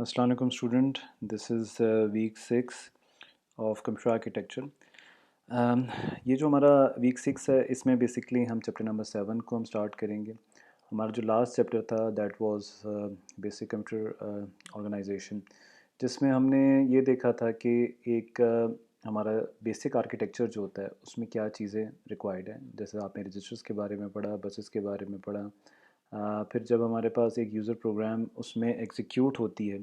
Assalamu alaikum student, this is week 6 of computer architecture. ये जो हमारा वीक 6 है इसमें बेसिकली हम चैप्टर नंबर 7 को हम स्टार्ट करेंगे। हमारा जो लास्ट चैप्टर था that was basic computer organisation, जिसमें हमने ये देखा था कि एक हमारा बेसिक आर्किटेक्चर जो होता है उसमें क्या चीज़ें रिक्वायर्ड हैं। जैसे आपने रजिस्टर्स के बारे में पढ़ा, बसेस के बारे में पढ़ा। फिर जब हमारे पास एक यूज़र प्रोग्राम उसमें एग्जीक्यूट होती है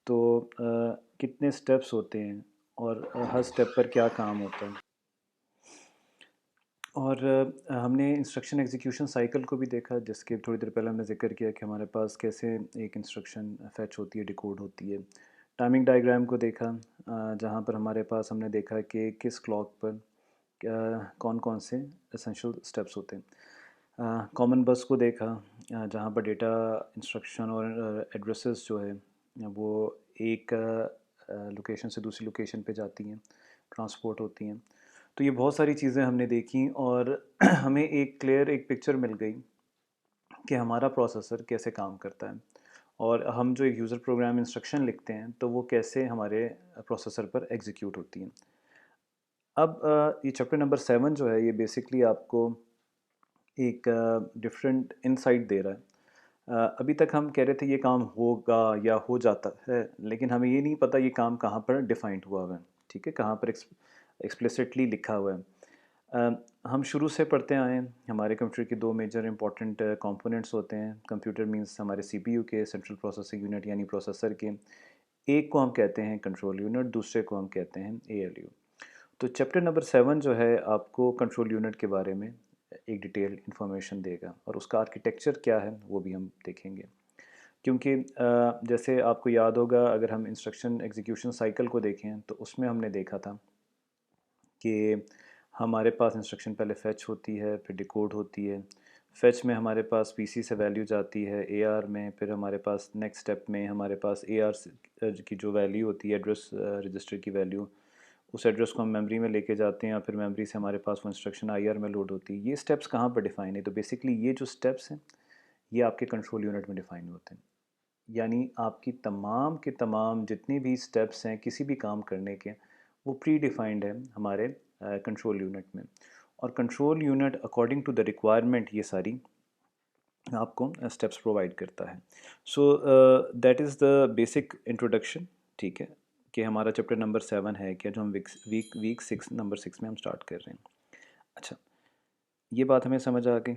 तो कितने स्टेप्स होते हैं और हर स्टेप पर क्या काम होता है। और हमने इंस्ट्रक्शन एग्जीक्यूशन साइकिल को भी देखा, जिसके थोड़ी देर पहले हमने जिक्र किया कि हमारे पास कैसे एक इंस्ट्रक्शन फेच होती है, डिकोड होती है। टाइमिंग डायग्राम को देखा, जहाँ पर हमारे पास हमने देखा कि किस क्लॉक पर कौन कौन से एसेंशियल स्टेप्स होते हैं। कॉमन बस को देखा, जहाँ पर डेटा इंस्ट्रक्शन और एड्रेसेस जो है वो एक लोकेशन से दूसरी लोकेशन पे जाती हैं, ट्रांसपोर्ट होती हैं। तो ये बहुत सारी चीज़ें हमने देखी और हमें एक क्लियर एक पिक्चर मिल गई कि हमारा प्रोसेसर कैसे काम करता है और हम जो एक यूज़र प्रोग्राम इंस्ट्रक्शन लिखते हैं तो वो कैसे हमारे प्रोसेसर पर एग्जीक्यूट होती हैं। अब ये चैप्टर नंबर 7 जो है ये बेसिकली आपको एक डिफरेंट इनसाइट दे रहा है। अभी तक हम कह रहे थे ये काम होगा या हो जाता है, लेकिन हमें ये नहीं पता ये काम कहाँ पर डिफाइंड हुआ हुआ है, ठीक है, कहाँ पर एक्सप्लिसिटली लिखा हुआ है। हम शुरू से पढ़ते आए हैं, हमारे कंप्यूटर के दो मेजर इंपॉर्टेंट कंपोनेंट्स होते हैं। कंप्यूटर मींस हमारे सीपीयू के, सेंट्रल प्रोसेसिंग यूनिट यानी प्रोसेसर के। एक को हम कहते हैं कंट्रोल यूनिट, दूसरे को हम कहते हैं एएलयू। तो चैप्टर नंबर 7 जो है आपको कंट्रोल यूनिट के बारे में एक डिटेल इन्फॉर्मेशन देगा और उसका आर्किटेक्चर क्या है वो भी हम देखेंगे। क्योंकि जैसे आपको याद होगा, अगर हम इंस्ट्रक्शन एग्जीक्यूशन साइकिल को देखें तो उसमें हमने देखा था कि हमारे पास इंस्ट्रक्शन पहले फ़ेच होती है, फिर डिकोड होती है। फ़ेच में हमारे पास पीसी से वैल्यू जाती है एआर में, फिर हमारे पास नेक्स्ट स्टेप में हमारे पास एआर की जो वैल्यू होती है, एड्रेस रजिस्टर की वैल्यू, उस एड्रेस को हम मेमोरी में लेके जाते हैं और फिर मेमोरी से हमारे पास वो इंस्ट्रक्शन आईआर में लोड होती है। ये स्टेप्स कहाँ पर डिफ़ाइन है? तो बेसिकली ये जो स्टेप्स हैं ये आपके कंट्रोल यूनिट में डिफ़ाइन होते हैं। यानी आपकी तमाम के तमाम जितने भी स्टेप्स हैं किसी भी काम करने के, वो प्री डिफाइंड है हमारे कंट्रोल यूनिट में। और control unit according to the requirement ये सारी आपको स्टेप्स प्रोवाइड करता है। So that is the basic introduction, ठीक है, कि हमारा चैप्टर नंबर 7 है क्या, जो हम वीक 6 नंबर 6 में हम स्टार्ट कर रहे हैं। अच्छा, ये बात हमें समझ आ गई।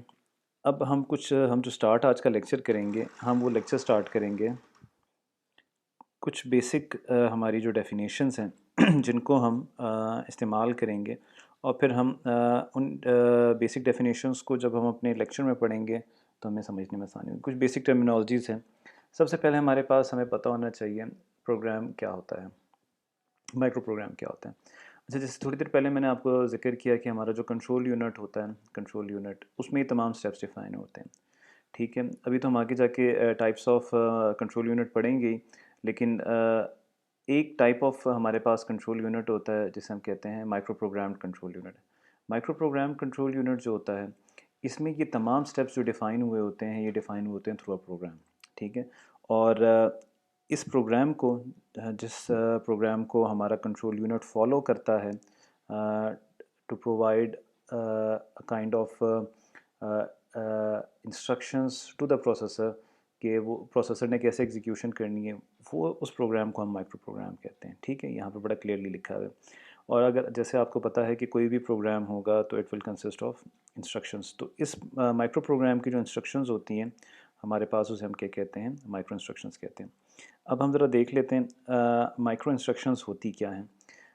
अब हम जो स्टार्ट आज का लेक्चर करेंगे, हम वो लेक्चर स्टार्ट करेंगे कुछ बेसिक हमारी जो डेफिनेशंस हैं जिनको हम इस्तेमाल करेंगे और फिर हम उन बेसिक डेफिनेशंस को जब हम अपने लेक्चर में पढ़ेंगे तो हमें समझने में आसानी होगी। कुछ बेसिक टर्मिनोलॉजीज़ हैं। सबसे पहले हमारे पास हमें पता होना चाहिए प्रोग्राम क्या होता है, माइक्रो प्रोग्राम क्या होता है। अच्छा, जैसे थोड़ी देर पहले मैंने आपको जिक्र किया कि हमारा जो कंट्रोल यूनिट होता है, कंट्रोल यूनिट उसमें ये तमाम स्टेप्स डिफाइन होते हैं, ठीक है। अभी तो हम आगे जाके टाइप्स ऑफ कंट्रोल यूनिट पढ़ेंगे ही, लेकिन एक टाइप ऑफ हमारे पास कंट्रोल यूनिट होता है जिसे हम कहते हैं micro programmed control unit. Micro program control unit जो होता है इसमें ये तमाम स्टेप्स जो डिफ़ाइन हुए होते हैं ये डिफ़ाइन होते हैं थ्रू अ प्रोग्राम, ठीक है। और इस प्रोग्राम को जिस प्रोग्राम को हमारा कंट्रोल यूनिट फॉलो करता है to provide kind of instructions to the processor कि वो प्रोसेसर ने कैसे एग्जीक्यूशन करनी है, वो उस प्रोग्राम को हम माइक्रो प्रोग्राम कहते हैं, ठीक है। यहाँ पे बड़ा क्लियरली लिखा है। और अगर जैसे आपको पता है कि कोई भी प्रोग्राम होगा तो it will consist of instructions, तो इस माइक्रो प्रोग्राम की जो इंस्ट्रक्शंस होती हैं हमारे पास उसे हम क्या कहते हैं, माइक्रो इंस्ट्रक्शंस कहते हैं। अब हम ज़रा देख लेते हैं माइक्रो इंस्ट्रक्शंस होती क्या हैं।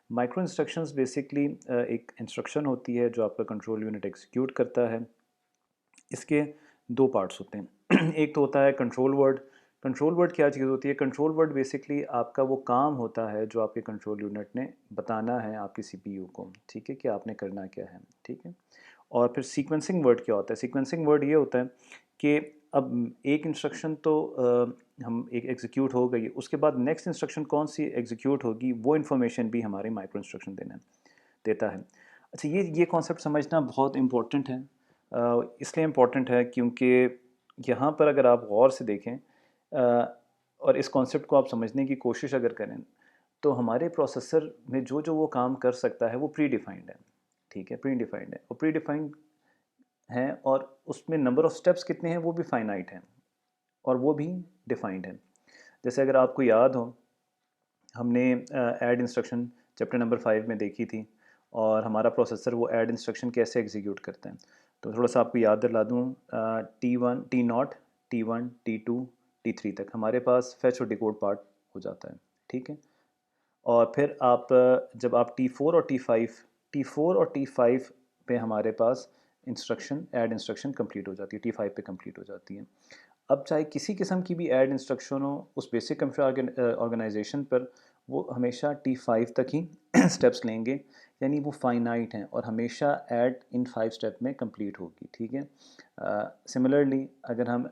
माइक्रो इंस्ट्रक्शंस बेसिकली एक इंस्ट्रक्शन होती है जो आपका कंट्रोल यूनिट एग्जीक्यूट करता है। इसके दो पार्ट्स होते हैं एक तो होता है कंट्रोल वर्ड। कंट्रोल वर्ड क्या चीज़ होती है? कंट्रोल वर्ड बेसिकली आपका वो काम होता है जो आपके कंट्रोल यूनिट ने बताना है आपकी सीपीयू को, ठीक है, कि आपने करना क्या है, ठीक है। और फिर सीक्वेंसिंग वर्ड क्या होता है? सीक्वेंसिंग वर्ड ये होता है कि अब एक इंस्ट्रक्शन तो हम एक एग्जीक्यूट हो गई, उसके बाद नेक्स्ट इंस्ट्रक्शन कौन सी एग्जीक्यूट होगी वो इन्फॉर्मेशन भी हमारे माइक्रो इंस्ट्रक्शन देता है। अच्छा, ये कॉन्सेप्ट समझना बहुत इम्पोर्टेंट है। इसलिए इम्पोर्टेंट है क्योंकि यहाँ पर अगर आप गौर से देखें, और इस कॉन्सेप्ट को आप समझने की कोशिश अगर करें तो हमारे प्रोसेसर में जो जो वो काम कर सकता है वो प्री डिफाइंड है, ठीक है, प्री डिफाइंड है, वो प्री डिफाइंड है, और उसमें नंबर ऑफ़ स्टेप्स कितने हैं वो भी फाइनाइट हैं और वो भी डिफाइंड है। जैसे अगर आपको याद हो, हमने ऐड इंस्ट्रक्शन चैप्टर नंबर 5 में देखी थी, और हमारा प्रोसेसर वो ऐड इंस्ट्रक्शन कैसे एग्जीक्यूट करते हैं। तो थोड़ा सा आपको याद दिला दूँ, T1 T0 T1 T2 T3 तक हमारे पास फेच और डिकोड पार्ट हो जाता है, ठीक है। और फिर आप जब आप T4 और T5 पे हमारे पास इंस्ट्रक्शन ऐड इंस्ट्रक्शन कंप्लीट हो जाती है, T5 पे कंप्लीट हो जाती है। अब चाहे किसी किस्म की भी ऐड इंस्ट्रक्शन हो उस बेसिक कंप्यूटर ऑर्गेनाइजेशन पर, वो हमेशा T5 तक ही स्टेप्स लेंगे, यानी वो फाइनाइट हैं और हमेशा ऐड इन 5 स्टेप में कंप्लीट होगी, ठीक है। सिमिलरली अगर हम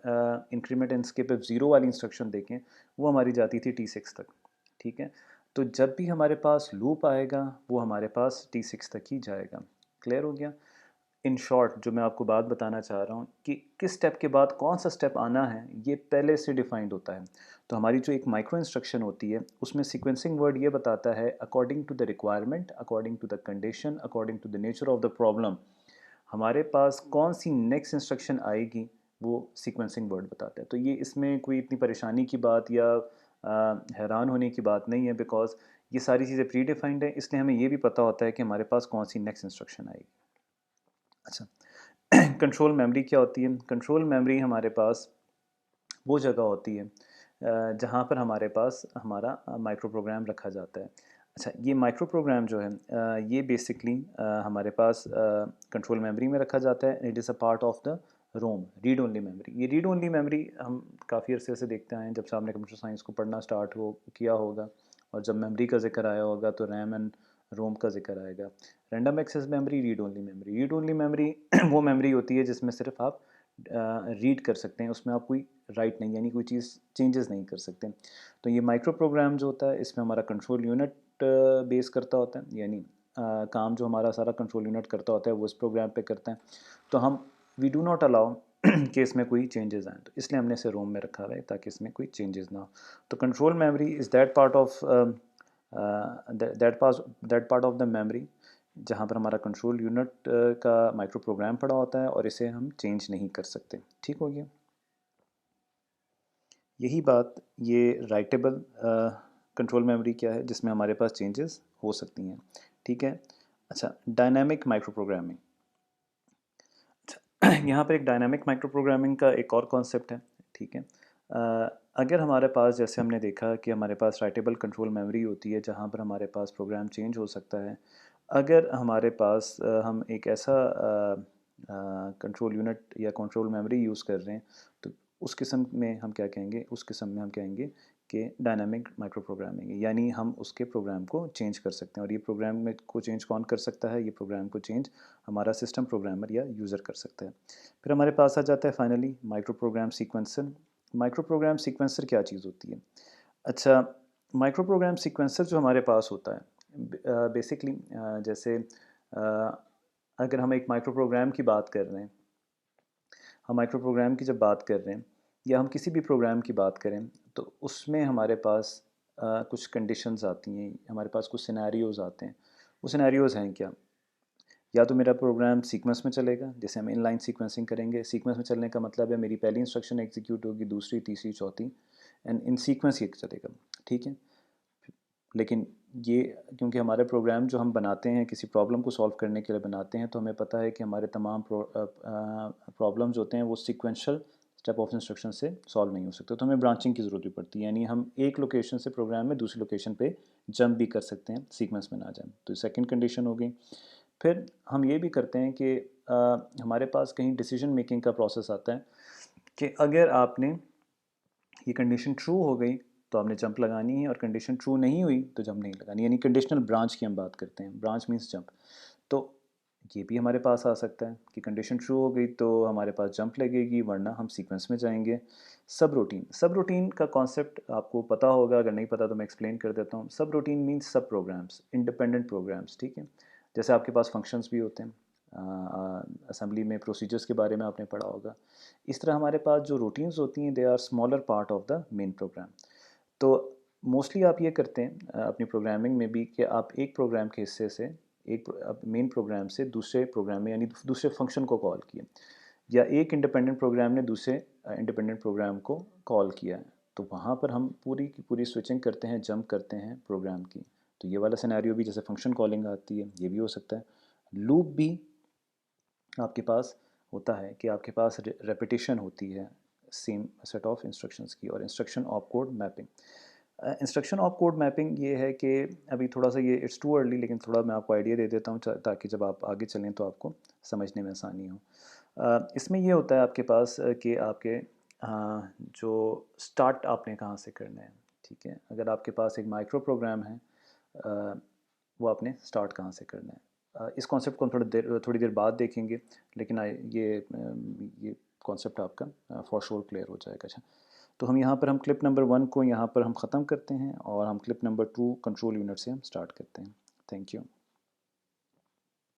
इंक्रीमेंट एंड स्किप ज़ीरो वाली इंस्ट्रक्शन देखें, वो हमारी जाती थी T6 तक, ठीक है। तो जब भी हमारे पास लूप आएगा वो हमारे पास T6 तक ही जाएगा। क्लियर हो गया। इन शॉर्ट जो मैं आपको बात बताना चाह रहा हूँ कि किस स्टेप के बाद कौन सा स्टेप आना है, ये पहले से डिफाइंड होता है। तो हमारी जो एक माइक्रो इंस्ट्रक्शन होती है उसमें सीक्वेंसिंग वर्ड ये बताता है according to the requirement, according to the condition, according to the nature of the problem, हमारे पास कौन सी नेक्स्ट इंस्ट्रक्शन आएगी, वो सीक्वेंसिंग वर्ड बताता है। तो ये इसमें कोई इतनी परेशानी की बात या हैरान होने की बात नहीं है, बिकॉज ये सारी चीज़ें प्री डिफाइंड है, इसलिए हमें ये भी पता होता है कि हमारे पास कौन सी नेक्स्ट इंस्ट्रक्शन आएगी। अच्छा, कंट्रोल मेमोरी क्या होती है? कंट्रोल मेमोरी हमारे पास वो जगह होती है जहाँ पर हमारे पास हमारा माइक्रो प्रोग्राम रखा जाता है। अच्छा, ये माइक्रो प्रोग्राम जो है ये बेसिकली हमारे पास कंट्रोल मेमोरी में रखा जाता है। It is a part of the ROM, read only memory. ये रीड ओनली मेमोरी हम काफ़ी अरसे से देखते आए हैं, जब से आपने कंप्यूटर साइंस को पढ़ना स्टार्ट हो किया होगा, और जब मेमोरी का जिक्र आया होगा तो रैम एंड रोम का जिक्र आएगा। Random access memory, read only memory. Read only memory वो मेमोरी होती है जिसमें सिर्फ आप रीड कर सकते हैं, उसमें आप कोई राइट नहीं, यानी कोई चीज़ चेंजेस नहीं कर सकते। तो ये माइक्रो प्रोग्राम जो होता है इसमें हमारा कंट्रोल यूनिट बेस करता होता है, यानी काम जो हमारा सारा कंट्रोल यूनिट करता होता है वो इस प्रोग्राम पे करते हैं। तो हम वी डू नॉट अलाउ कि इसमें कोई चेंजेस आएँ, तो इसलिए हमने इसे रोम में रखा हुआ है ताकि इसमें कोई चेंजेस ना हो। तो control memory is that part of that part of the memory जहाँ पर हमारा कंट्रोल यूनिट का माइक्रो प्रोग्राम पड़ा होता है और इसे हम चेंज नहीं कर सकते। ठीक हो गया। यही बात ये राइटेबल कंट्रोल मेमोरी क्या है जिसमें हमारे पास चेंजेस हो सकती हैं। ठीक है। अच्छा, डायनामिक माइक्रो प्रोग्रामिंग। अच्छा, यहाँ पर एक डायनामिक माइक्रो प्रोग्रामिंग का एक और कॉन्सेप्ट है। ठीक है। अगर हमारे पास, जैसे हमने देखा कि हमारे पास राइटेबल कंट्रोल मेमोरी होती है जहाँ पर हमारे पास प्रोग्राम चेंज हो सकता है, अगर हमारे पास हम एक ऐसा कंट्रोल यूनिट या कंट्रोल मेमोरी यूज़ कर रहे हैं, तो उस किस्म में हम क्या कहेंगे, उस किस्म में हम कहेंगे कि डायनामिक माइक्रो प्रोग्रामिंग है, यानी हम उसके प्रोग्राम को चेंज कर सकते हैं। और ये प्रोग्राम में को चेंज कौन कर सकता है? ये प्रोग्राम को चेंज हमारा सिस्टम प्रोग्रामर या यूज़र कर सकता है। फिर हमारे पास आ जाता है finally micro program sequencer. Micro program sequencer क्या चीज़ होती है? अच्छा, माइक्रो प्रोग्राम सीक्वेंसर जो हमारे पास होता है बेसिकली जैसे अगर हम एक माइक्रो प्रोग्राम की बात कर रहे हैं, हम माइक्रो प्रोग्राम की जब बात कर रहे हैं या हम किसी भी प्रोग्राम की बात करें, तो उसमें हमारे पास कुछ कंडीशंस आती हैं, हमारे पास कुछ सिनेरियोज़ आते हैं। वो सिनेरियोज़ हैं क्या? या तो मेरा प्रोग्राम सीक्वेंस में चलेगा, जैसे हम इनलाइन सीक्वेंसिंग करेंगे। सीक्वेंस में चलने का मतलब है मेरी पहली इंस्ट्रक्शन एग्जीक्यूट होगी, दूसरी, तीसरी, चौथी, एंड इन सीक्वेंस ये चलेगा। ठीक है। लेकिन ये, क्योंकि हमारे प्रोग्राम जो हम बनाते हैं किसी प्रॉब्लम को सॉल्व करने के लिए बनाते हैं, तो हमें पता है कि हमारे तमाम प्रॉब्लम्स होते हैं वो सीक्वेंशियल स्टेप ऑफ इंस्ट्रक्शन से सॉल्व नहीं हो सकते, तो हमें ब्रांचिंग की ज़रूरत भी पड़ती है, यानी हम एक लोकेशन से प्रोग्राम में दूसरी लोकेशन पे जंप भी कर सकते हैं, सीक्वेंस में ना जाए। तो सेकंड कंडीशन हो गई। फिर हम ये भी करते हैं कि हमारे पास कहीं डिसीजन मेकिंग का प्रोसेस आता है कि अगर आपने, ये कंडीशन ट्रू हो गई तो आपने जंप लगानी है, और कंडीशन ट्रू नहीं हुई तो जंप नहीं लगानी, यानी कंडीशनल ब्रांच की हम बात करते हैं। Branch means jump. तो ये भी हमारे पास आ सकता है कि कंडीशन ट्रू हो गई तो हमारे पास जंप लगेगी, वरना हम सीक्वेंस में जाएंगे। सब रूटीन का कॉन्सेप्ट आपको पता होगा, अगर नहीं पता तो मैं एक्सप्लेन कर देता हूँ। सब रूटीन मीन्स सब प्रोग्राम्स, इंडिपेंडेंट प्रोग्राम्स। ठीक है। जैसे आपके पास फंक्शंस भी होते हैं, असेंबली में प्रोसीजर्स के बारे में आपने पढ़ा होगा। इस तरह हमारे पास जो रूटीन्स होती हैं they are smaller part of the main program. तो मोस्टली आप ये करते हैं अपनी प्रोग्रामिंग में भी कि आप एक प्रोग्राम के हिस्से से मेन प्रोग्राम से दूसरे प्रोग्राम में यानी दूसरे फंक्शन को कॉल किया, या एक इंडिपेंडेंट प्रोग्राम ने दूसरे इंडिपेंडेंट प्रोग्राम को कॉल किया है, तो वहाँ पर हम पूरी की पूरी स्विचिंग करते हैं, जंप करते हैं प्रोग्राम की। तो ये वाला सिनेरियो भी जैसे फंक्शन कॉलिंग आती है, ये भी हो सकता है। लूप भी आपके पास होता है कि आपके पास रेपिटेशन होती है सेम सेट ऑफ इंस्ट्रक्शंस की, और instruction op code mapping. Instruction of code mapping ये है कि अभी थोड़ा सा ये इट्स टू अर्ली, लेकिन थोड़ा मैं आपको आइडिया दे देता हूँ ताकि जब आप आगे चलें तो आपको समझने में आसानी हो। इसमें ये होता है आपके पास कि आपके जो स्टार्ट आपने कहाँ से करना है, ठीक है। अगर आपके पास एक माइक्रो प्रोग्राम है, वो आपने स्टार्ट कहाँ से करना है। इस कॉन्सेप्ट को हम थोड़ी देर बाद देखेंगे, लेकिन ये कॉन्सेप्ट आपका फॉर श्योर क्लियर हो जाएगा। अच्छा, तो हम यहाँ पर हम क्लिप नंबर 1 को यहाँ पर हम ख़त्म करते हैं, और हम क्लिप नंबर 2 कंट्रोल यूनिट से हम स्टार्ट करते हैं। Thank you.